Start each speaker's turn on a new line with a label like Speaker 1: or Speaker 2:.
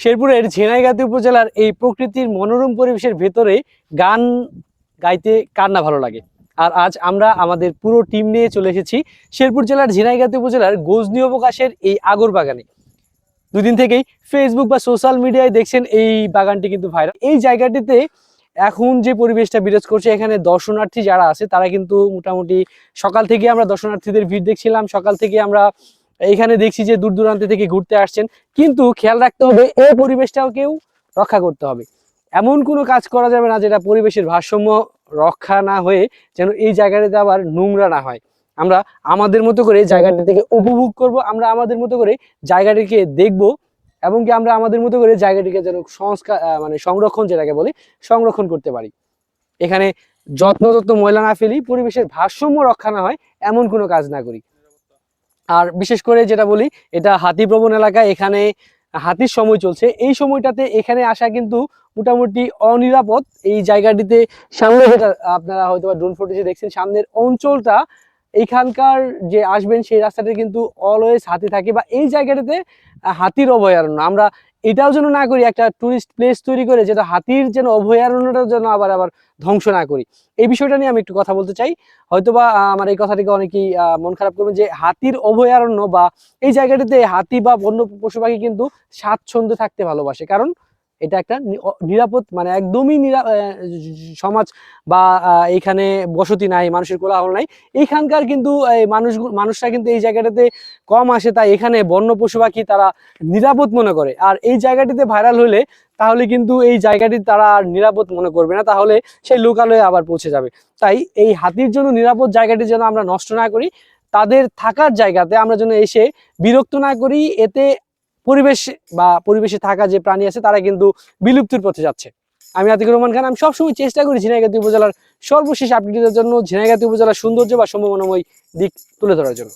Speaker 1: শেরপুরের ঝিনাইগাতি উপজেলার এই প্রকৃতির মনোরম পরিবেশের ভেতরে গান গাইতে কার না ভালো লাগে। আর আজ আমরা আমাদের পুরো টিম নিয়ে চলে এসেছি শেরপুর জেলার ঝিনাইগাতি উপজেলার গজনী অবকাশের এই আগর বাগানে। দুদিন থেকেই ফেসবুক বা সোশ্যাল মিডিয়ায় দেখছেন এই বাগানটি কিন্তু ভাইরাল। এই জায়গাটিতে এখন যে পরিবেশটা বিরাজ করছে, এখানে দর্শনার্থী যারা আছে তারা কিন্তু মোটামুটি সকাল থেকে আমরা দর্শনার্থীদের ভিড় দেখছিলাম। সকাল থেকে আমরা এখানে দেখছি যে দূর দূরান্ত থেকে ঘুরতে আসছেন, কিন্তু খেয়াল রাখতে হবে এই পরিবেশটাও কেউ রক্ষা করতে হবে। এমন কোনো কাজ করা যাবে না যেটা পরিবেশের ভারসাম্য রক্ষা না হয়ে যেন এই জায়গাটাতে আবার নোংরা না হয়। আমরা আমাদের মতো করে জায়গাটা থেকে উপভোগ করব, আমরা আমাদের মতো করে জায়গাটিকে দেখব, এবং কি আমরা আমাদের মতো করে জায়গাটিকে যেন সংস্কার মানে সংরক্ষণ, যেটাকে বলি সংরক্ষণ করতে পারি। এখানে যত্ন ময়লা না ফেলি, পরিবেশের ভারসাম্য রক্ষা না হয় এমন কোনো কাজ না করি। আর বিশেষ করে যেটা বলি, এটা হাতি প্রবণ এলাকা, এখানে হাতির সময় চলছে। এই সময়টাতে এখানে আসা কিন্তু মোটামুটি অনিরাপদ। এই জায়গাটিতে সামনে যেটা আপনারা হয়তো ড্রোন ফুটেজে দেখছেন, সামনের অঞ্চলটা, এইখানকার যে আসবেন সেই রাস্তাটা কিন্তু অলওয়েজ হাতি থাকে, বা এই জায়গাটাতে হাতির অভয়ারণ্য। আমরা এটাও যেন না করি একটা টুরিস্ট প্লেস তৈরি করে, যেটা হাতির যেন অভয়ারণ্যটাও যেন আবার ধ্বংস না করি। এই বিষয়টা নিয়ে আমি একটু কথা বলতে চাই। হয়তোবা আমার এই কথাটিকে অনেকেই মন খারাপ করবেন, যে হাতির অভয়ারণ্য বা এই জায়গাটিতে হাতি বা বন্য পশু পাখি কিন্তু স্বাচ্ছন্দ্যে থাকতে ভালোবাসে, কারণ এটা একটা নিরাপদ, মানে একদমই সমাজ, বা এখানে বসতি নাই, মানুষের কোলাহল নাই। এইখানকার কিন্তু মানুষরা কিন্তু এই জায়গাটাতে কম আসে, তাই এখানে বন্য পশু পাখি তারা নিরাপদ মনে করে। আর এই জায়গাটিতে ভাইরাল হলে তাহলে কিন্তু এই জায়গাটি তারা আর নিরাপদ মনে করবে না, তাহলে সেই লোকালয়ে আবার পৌঁছে যাবে। তাই এই হাতির জন্য নিরাপদ জায়গাটি যেন আমরা নষ্ট না করি, তাদের থাকার জায়গাতে আমরা যেন এসে বিরক্ত না করি। এতে পরিবেশ বা পরিবেশে থাকা যে প্রাণী আছে তারা কিন্তু বিলুপ্তির পথে যাচ্ছে। আমি আতিকুর রহমান খান, আমি সবসময় চেষ্টা করি ঝিনাইগাতি উপজেলার সর্বশেষ আপডেটের জন্য, ঝিনাইগাতি উপজেলার সৌন্দর্য বা সম্ভাবনাময় দিক তুলে ধরার জন্য।